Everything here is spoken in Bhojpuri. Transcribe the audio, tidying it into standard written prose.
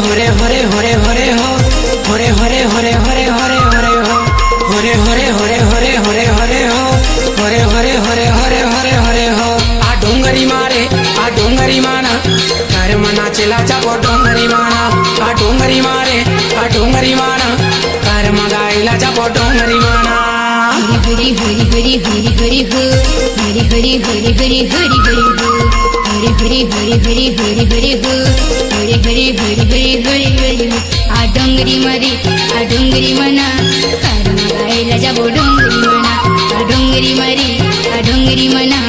हरे हरे हरे हरे हो हरे हरे हरे हरे हरे हरे हो हरे हरे हरे हरे हरे हरे हो हरे हरे हरे हरे हरे हरे हो आ डोंगरी मारे आ डोंगरी माना घर मना चला चापो डोंगरी माना आ डोंगरी मारे आ डोंगरी माना घर मगाईला चापो डोंगरी माना हरि हरि हरि हरि हरि हो हरि हरि हरि हरि हरि हरि हो हरि हरि हरि हरि हरि हरि हो हरि हरि हरि हरि हरि हरि हो आ डोंगरी मना कार मगाईला जाबो डोंगरी मना आ डोंगरी मना